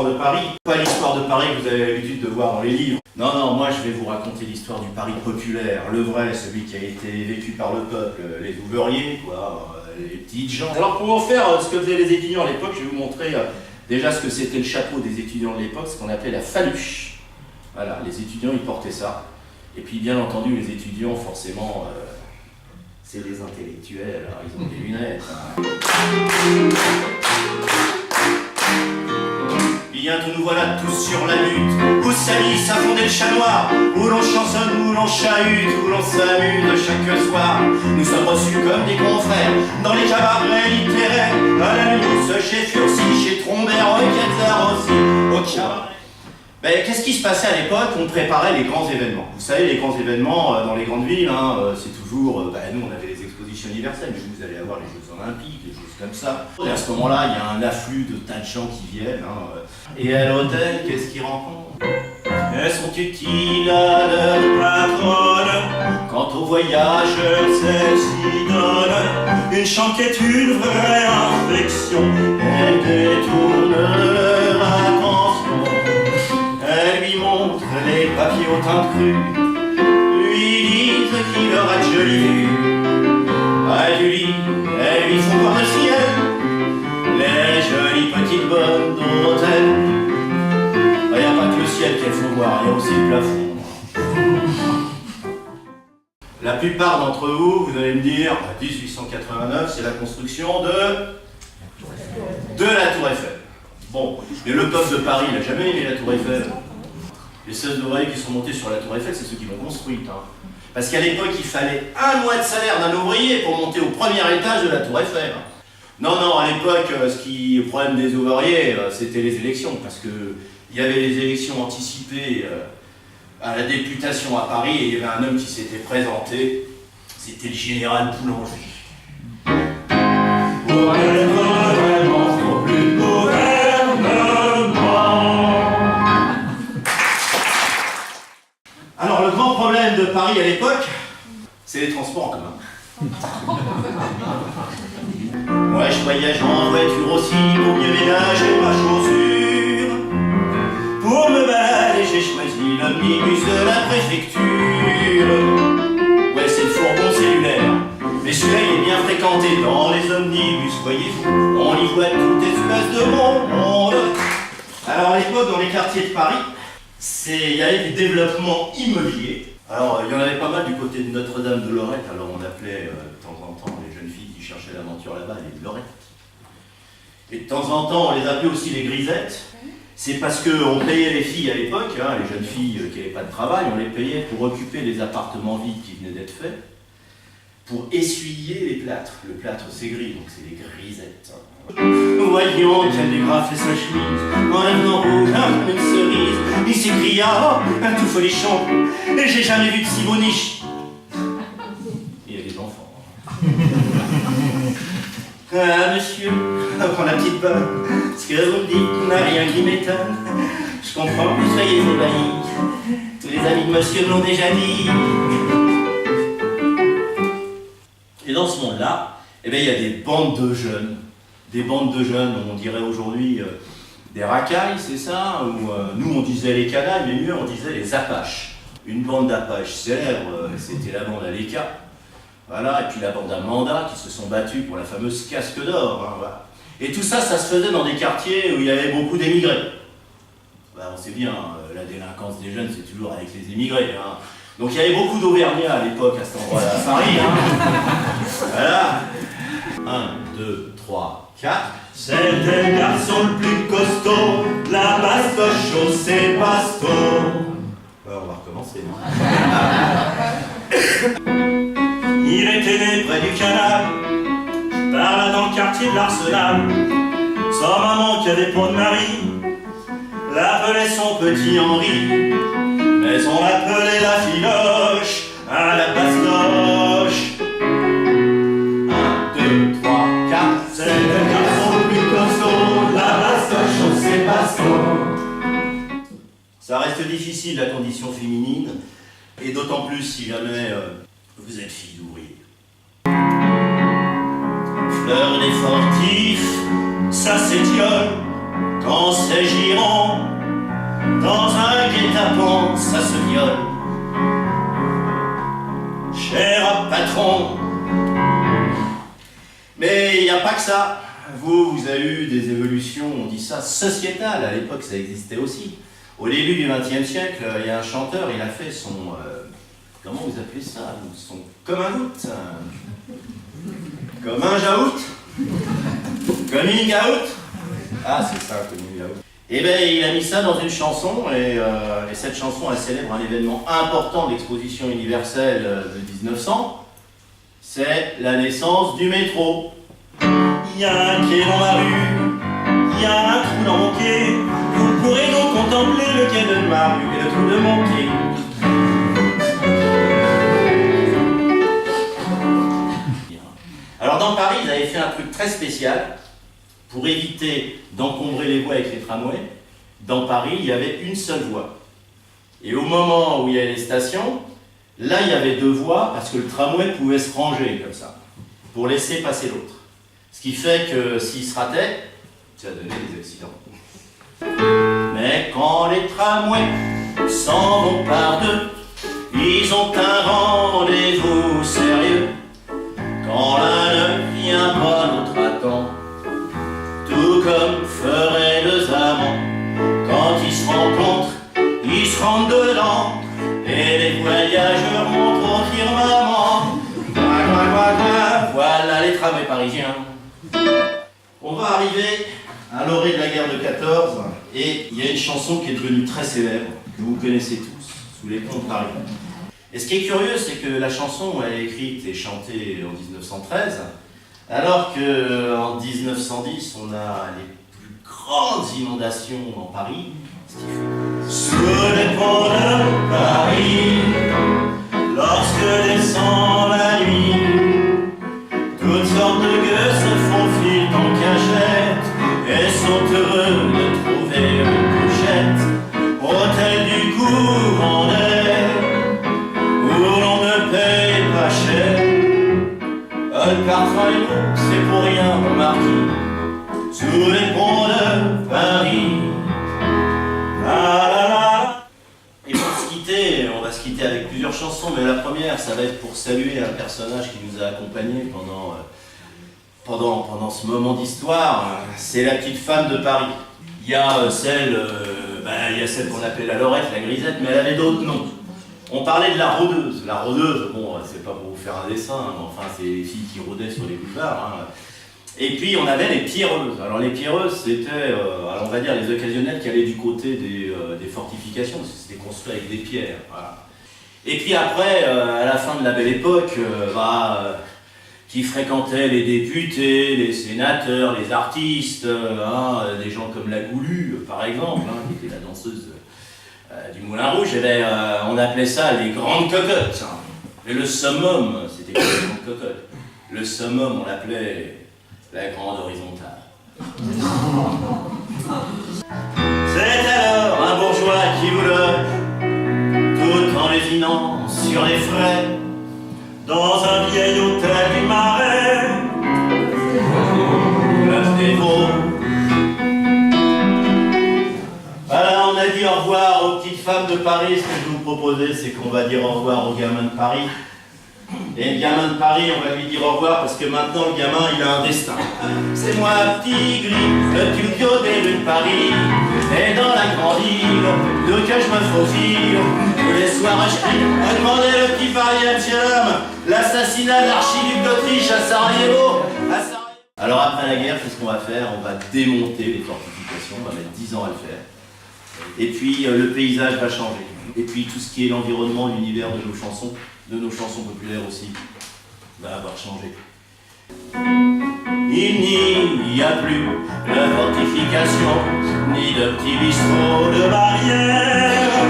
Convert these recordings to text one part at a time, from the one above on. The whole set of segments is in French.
de Paris. Pas l'histoire de Paris que vous avez l'habitude de voir dans les livres. Non, non, moi je vais vous raconter l'histoire du Paris populaire, le vrai, celui qui a été vécu par le peuple, les ouvriers, quoi, les petites gens. Alors pour en faire ce que faisaient les étudiants à l'époque, je vais vous montrer déjà ce que c'était le chapeau des étudiants de l'époque, ce qu'on appelait la faluche. Voilà, les étudiants ils portaient ça. Et puis bien entendu, les étudiants, forcément, c'est les intellectuels, alors ils ont des lunettes. Hein. Bientôt nous voilà tous sur la lutte, où s'amuse à fonder le chat noir, où l'on chansonne, où l'on chahute, où l'on s'amuse chaque soir. Nous sommes reçus comme des confrères, dans les cabarets littéraires, à la Mousse, chez Furcy, chez Trombert, au Quetzar aussi, au cabaret. Ben, qu'est-ce qui se passait à l'époque? On préparait les grands événements. Vous savez, les grands événements dans les grandes villes, hein, c'est toujours... nous, on avait les expositions universelles, mais vous allez avoir les Jeux Olympiques, des choses comme ça. Et à ce moment-là, il y a un afflux de tas de gens qui viennent. Hein, et à l'hôtel, qu'est-ce qu'ils rencontrent? Elles sont utiles à leur patronne. Quant aux voyageurs, celle-ci donne une chanquette, une vraie infection. Elle détourne leur attention. Elle lui montre les papiers au teint cru, lui disent qu'il aura de jolies vues. Elle lui font voir le ciel, les jolies petites bonnes d'hôtel. Il n'y a pas que le ciel qu'elles font voir, il y a aussi le plafond. La plupart d'entre vous, vous allez me dire, 1889, c'est la construction de la Tour Eiffel. Bon, mais le peuple de Paris n'a jamais aimé la Tour Eiffel. Les 16 ouvriers qui sont montés sur la Tour Eiffel, c'est ceux qui l'ont construite. Hein. Parce qu'à l'époque, il fallait 1 mois de salaire d'un ouvrier pour monter au premier étage de la Tour Eiffel. Non, non, à l'époque, le problème des ouvriers, c'était les élections. Parce qu'il y avait les élections anticipées à la députation à Paris, et il y avait un homme qui s'était présenté. C'était le général Boulanger. Pour être vraiment, faut plus de gouvernement. Alors, le grand problème de Paris à l'époque, c'est les transports en commun. Moi, je voyage en voiture aussi pour mieux ménager ma chaussure. Pour me balader, j'ai choisi l'omnibus de la préfecture. Ouais, c'est le fourgon cellulaire. Mais celui-là, il est bien fréquenté dans les omnibus, voyez-vous. On y voit toute espèce de monde. Alors, à l'époque, dans les quartiers de Paris, il y avait du développement immobilier. Alors, il y en avait pas mal du côté de Notre-Dame de Lorette. Alors, on appelait de temps en temps les jeunes filles qui cherchaient l'aventure là-bas les Lorettes. Et de temps en temps, on les appelait aussi les Grisettes. C'est parce qu'on payait les filles à l'époque, hein, les jeunes filles qui n'avaient pas de travail, on les payait pour occuper les appartements vides qui venaient d'être faits, pour essuyer les plâtres. Le plâtre, c'est gris, donc c'est les Grisettes. Voyons qu'elle dégrafe sa chemise, en avenant rouge, comme une cerise. Il s'écria, oh, un tout folichon, et j'ai jamais vu de si boniche. Il y a des enfants. Ah, monsieur, prends la petite bonne, ce que vous me dites n'a rien qui m'étonne. Je comprends que vous soyez ébahi, tous les amis de monsieur me l'ont déjà dit. Et dans ce monde-là, eh bien, il y a des bandes de jeunes. Des bandes de jeunes, on dirait aujourd'hui des racailles, c'est ça? Ou nous on disait les canailles, mais mieux on disait les apaches. Une bande d'apaches célèbre, c'était la bande Aleka. Voilà, et puis la bande Amanda qui se sont battus pour la fameuse casque d'or. Hein, voilà. Et tout ça, ça se faisait dans des quartiers où il y avait beaucoup d'émigrés. Ben, on sait bien, la délinquance des jeunes, c'est toujours avec les émigrés. Hein. Donc il y avait beaucoup d'Auvergnats à l'époque à cet endroit-là, à Paris. Hein. Voilà. 1, 2, 3, 4. C'était le garçon le plus costaud, la bastoche au sébasto. On va recommencer. Il était né près du canal, par là dans le quartier de l'Arsenal. Sa maman qui avait pas de mari l'appelait son petit Henri, mais on l'appelait la filoche à la bastoche. 1, 2, 3, 4. C'est le garçon le plus costaud, la bastoche au sébasto. Ça reste difficile la condition féminine, et d'autant plus si jamais vous êtes fille d'ouvrier. Fleur des fortifs, ça s'étiole quand c'est giron, dans un guet-apens, ça se viole. Cher patron, mais il n'y a pas que ça. Vous avez eu des évolutions, on dit ça, sociétales. À l'époque, ça existait aussi. Au début du XXe siècle, il y a un chanteur, il a fait son... comment vous appelez ça? Son coming out. Comme un jaout. Coming out. Ah, c'est ça, coming out. Eh bien, il a mis ça dans une chanson, et cette chanson, elle célèbre un événement important de l'exposition universelle de 1900. C'est la naissance du métro. Il y a un quai dans ma rue, il y a un trou dans mon quai. Vous pourrez donc contempler le quai de ma rue et le trou de mon quai. Alors dans Paris, ils avaient fait un truc très spécial pour éviter d'encombrer les voies avec les tramways. Dans Paris, il y avait une seule voie. Et au moment où il y avait les stations, là il y avait deux voies parce que le tramway pouvait se ranger comme ça, pour laisser passer l'autre. Ce qui fait que s'il se ratait, ça donnait des accidents. Mais quand les tramways s'en vont par deux, ils ont un rendez-vous sérieux. Quand l'un ne vient pas, l'autre attend. Tout comme feraient deux amants. Quand ils se rencontrent, ils se rentrent dedans. Et les voyageurs montrent au firmament. Voilà les tramways parisiens. On va arriver à l'orée de la guerre de 14 et il y a une chanson qui est devenue très célèbre, que vous connaissez tous, Sous les ponts de Paris. Et ce qui est curieux, c'est que la chanson, elle est écrite et chantée en 1913, alors qu'en 1910, on a les plus grandes inondations dans Paris. Sous les ponts de Paris, lorsque descend la nuit, toutes sortes de gueux se faufilent en cachette et sont heureux de trouver une couchette. Hôtel du Courandais, où l'on ne paye pas cher. Le parfum est beau, c'est pour rien, mon marquis, sous les ponts de Paris. La, la, la. Et pour se quitter, on va se quitter avec plusieurs chansons, mais la première, ça va être pour saluer un personnage qui nous a accompagnés pendant ce moment d'histoire. C'est la petite femme de Paris. Il y a celle qu'on appelait la Lorette, la Grisette, mais elle avait d'autres noms. On parlait de la rôdeuse. La rôdeuse, bon, c'est pas pour vous faire un dessin, mais enfin, c'est les filles qui rôdaient sur les boulevards. Hein. Et puis, on avait les pierreuses. Alors, les pierreuses, c'était, on va dire, les occasionnels qui allaient du côté des fortifications, parce que c'était construit avec des pierres. Voilà. Et puis après, à la fin de la Belle Époque, qui fréquentaient les députés, les sénateurs, les artistes, des gens comme la Goulue, par exemple, qui était la danseuse du Moulin Rouge, on appelait ça les grandes cocottes. Et le summum, c'était quoi les grandes cocottes? Le summum, on l'appelait la grande horizontale. C'est alors un bourgeois qui vous loge, tout en lésinant sur les frais, dans un vieil hôtel du Marais, place des Vaux. Voilà, on a dit au revoir aux petites femmes de Paris. Ce que je vais vous proposer, c'est qu'on va dire au revoir aux gamins de Paris. Et le gamin de Paris, on va lui dire au revoir parce que maintenant le gamin, il a un destin. C'est moi, petit gris, le studio des rues de Paris. Et dans la grande île, d'où que je me faufile, tous les soirs je crie, à demander le petit Paris à monsieur l'homme, l'assassinat de l'archiduc d'Autriche à Sarajevo. Alors après la guerre, qu'est-ce qu'on va faire? On va démonter les fortifications, on va mettre 10 ans à le faire. Et puis le paysage va changer. Et puis tout ce qui est l'environnement, l'univers de nos chansons populaires aussi, va avoir changé. Il n'y a plus de fortification, ni de petits bistrots de barrières.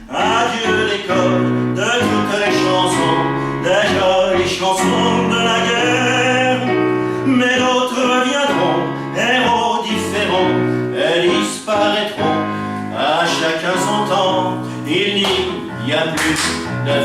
Adieu l'école de toutes les chansons, des jolies chansons de la guerre. Mais d'autres reviendront, héros différents, et disparaîtront. À chacun son temps, il n'y a plus de